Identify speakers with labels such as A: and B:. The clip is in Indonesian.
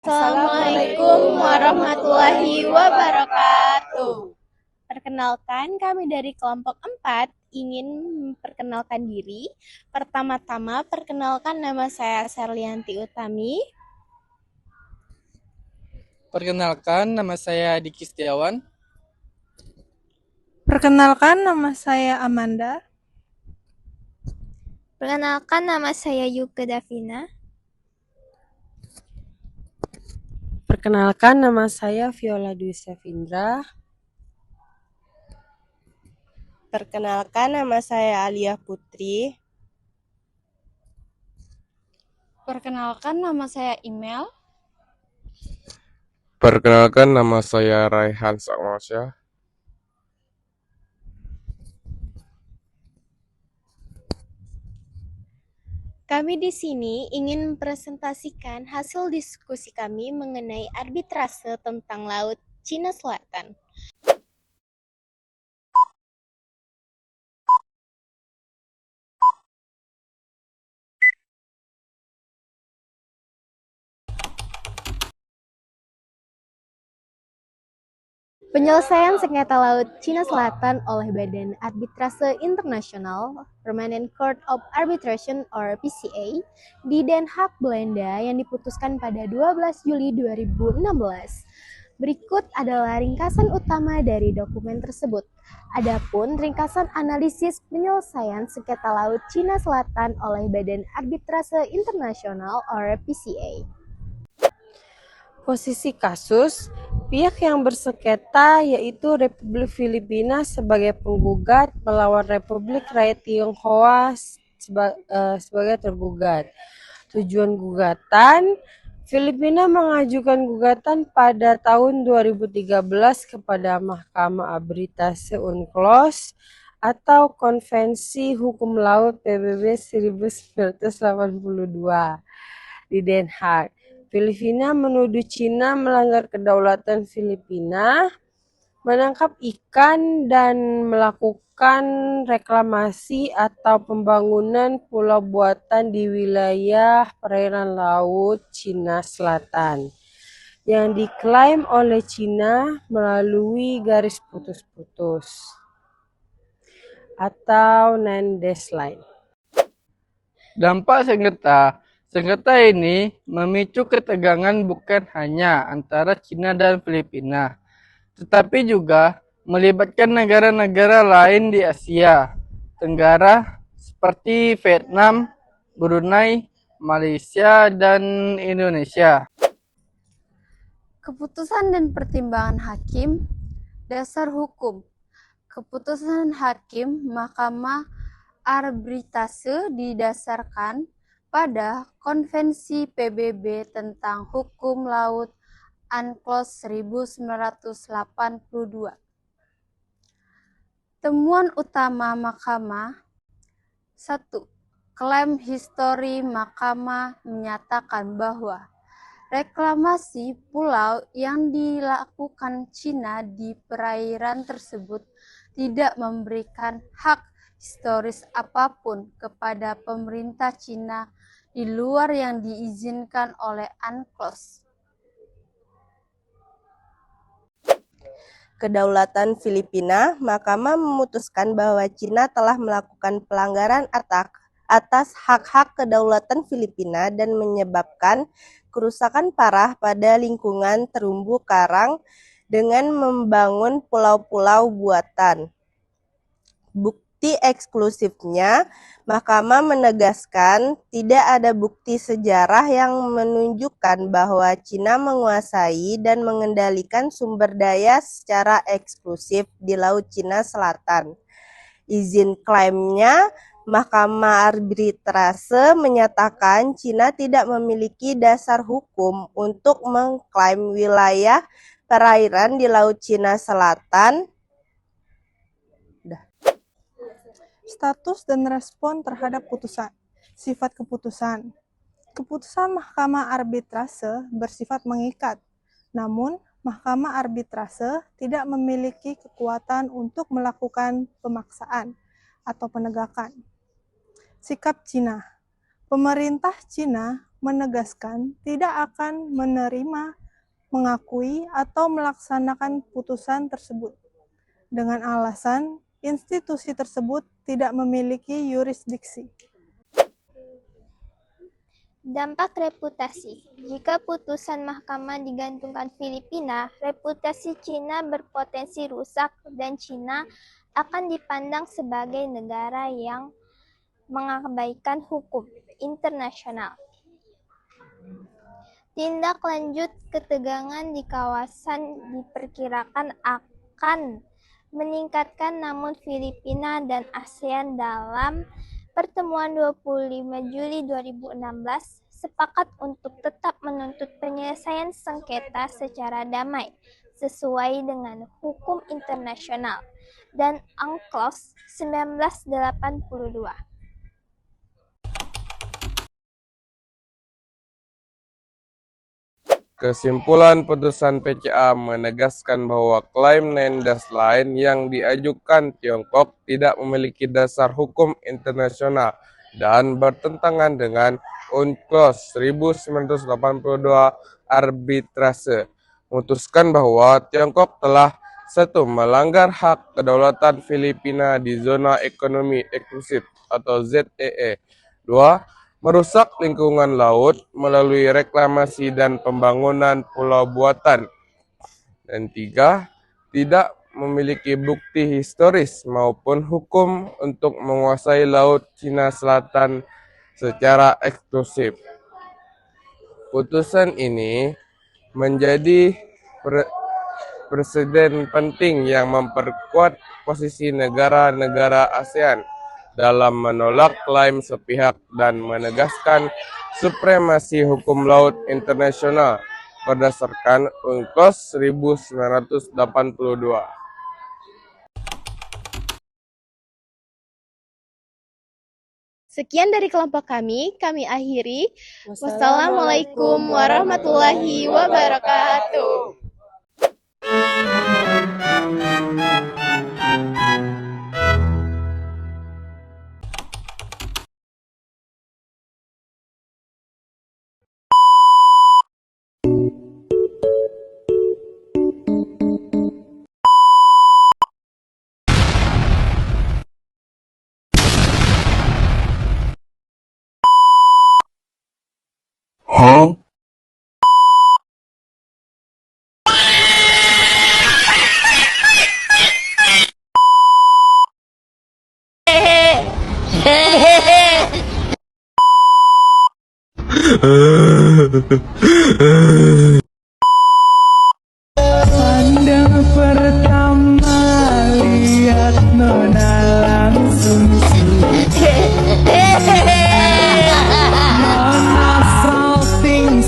A: Assalamualaikum warahmatullahi wabarakatuh. Perkenalkan, kami dari kelompok 4 ingin memperkenalkan diri. Pertama-tama, perkenalkan nama saya Serlianti Utami.
B: Perkenalkan, nama saya Diki Setiawan.
C: Perkenalkan, nama saya Amanda.
D: Perkenalkan, nama saya Yuke Davina.
E: Perkenalkan, nama saya Viola Dwi Syafindra.
F: Perkenalkan, nama saya Alia Putri.
A: Perkenalkan, nama saya Imel.
G: Perkenalkan, nama saya Raihan Sakmasya.
A: Kami di sini ingin mempresentasikan hasil diskusi kami mengenai arbitrase tentang Laut Cina Selatan. Penyelesaian sengketa Laut Cina Selatan oleh Badan Arbitrase Internasional Permanent Court of Arbitration or PCA di Den Haag, Belanda yang diputuskan pada 12 Juli 2016. Berikut adalah ringkasan utama dari dokumen tersebut. Adapun ringkasan analisis penyelesaian sengketa Laut Cina Selatan oleh Badan Arbitrase Internasional or PCA.
E: Posisi kasus, pihak yang bersengketa yaitu Republik Filipina sebagai penggugat melawan Republik Rakyat Tionghoa sebagai tergugat. Tujuan gugatan, Filipina mengajukan gugatan pada tahun 2013 kepada Mahkamah Arbitrase UNCLOS atau Konvensi Hukum Laut PBB 1982 di Den Haag. Filipina menuduh Cina melanggar kedaulatan Filipina, menangkap ikan dan melakukan reklamasi atau pembangunan pulau buatan di wilayah perairan laut Cina Selatan yang diklaim oleh Cina melalui garis putus-putus atau non-dash line.
B: Dampak Sengketa ini memicu ketegangan bukan hanya antara Cina dan Filipina, tetapi juga melibatkan negara-negara lain di Asia Tenggara seperti Vietnam, Brunei, Malaysia, dan Indonesia.
H: Keputusan dan pertimbangan hakim, dasar hukum. Keputusan hakim Mahkamah Arbitrase didasarkan pada Konvensi PBB tentang Hukum Laut UNCLOS 1982. Temuan utama Mahkamah 1. Klaim histori Mahkamah menyatakan bahwa reklamasi pulau yang dilakukan Cina di perairan tersebut tidak memberikan hak historis apapun kepada pemerintah Cina di luar yang diizinkan oleh UNCLOS.
F: Kedaulatan Filipina, Mahkamah memutuskan bahwa Cina telah melakukan pelanggaran atas hak-hak kedaulatan Filipina dan menyebabkan kerusakan parah pada lingkungan terumbu karang dengan membangun pulau-pulau buatan. Bukti eksklusifnya, Mahkamah menegaskan tidak ada bukti sejarah yang menunjukkan bahwa Cina menguasai dan mengendalikan sumber daya secara eksklusif di Laut Cina Selatan. Izin klaimnya, Mahkamah Arbitrase menyatakan Cina tidak memiliki dasar hukum untuk mengklaim wilayah perairan di Laut Cina Selatan.
C: Status dan respon terhadap putusan. Sifat keputusan. Keputusan Mahkamah Arbitrase bersifat mengikat, namun Mahkamah Arbitrase tidak memiliki kekuatan untuk melakukan pemaksaan atau penegakan. Sikap Cina. Pemerintah Cina menegaskan tidak akan menerima, mengakui, atau melaksanakan putusan tersebut dengan alasan institusi tersebut tidak memiliki yurisdiksi.
D: Dampak reputasi. Jika putusan mahkamah digantungkan Filipina, reputasi Cina berpotensi rusak dan Cina akan dipandang sebagai negara yang mengabaikan hukum internasional. Tindak lanjut ketegangan di kawasan diperkirakan akan meningkatkan, namun Filipina dan ASEAN dalam pertemuan 25 Juli 2016 sepakat untuk tetap menuntut penyelesaian sengketa secara damai sesuai dengan hukum internasional dan UNCLOS 1982.
G: Kesimpulan putusan PCA menegaskan bahwa klaim Nendas lain yang diajukan Tiongkok tidak memiliki dasar hukum internasional dan bertentangan dengan UNCLOS 1982 arbitrase. Memutuskan bahwa Tiongkok telah 1. Melanggar hak kedaulatan Filipina di zona ekonomi eksklusif atau ZEE. 2. Merusak lingkungan laut melalui reklamasi dan pembangunan pulau buatan. Dan 3. Tidak memiliki bukti historis maupun hukum untuk menguasai Laut Cina Selatan secara eksklusif. Putusan ini menjadi presiden penting yang memperkuat posisi negara-negara ASEAN dalam menolak klaim sepihak dan menegaskan supremasi hukum laut internasional berdasarkan UNCLOS 1982.
A: Sekian dari kelompok kami akhiri. Wassalamualaikum warahmatullahi wabarakatuh.
I: Pandang pertama lihat nona langsung suka. Nona salting.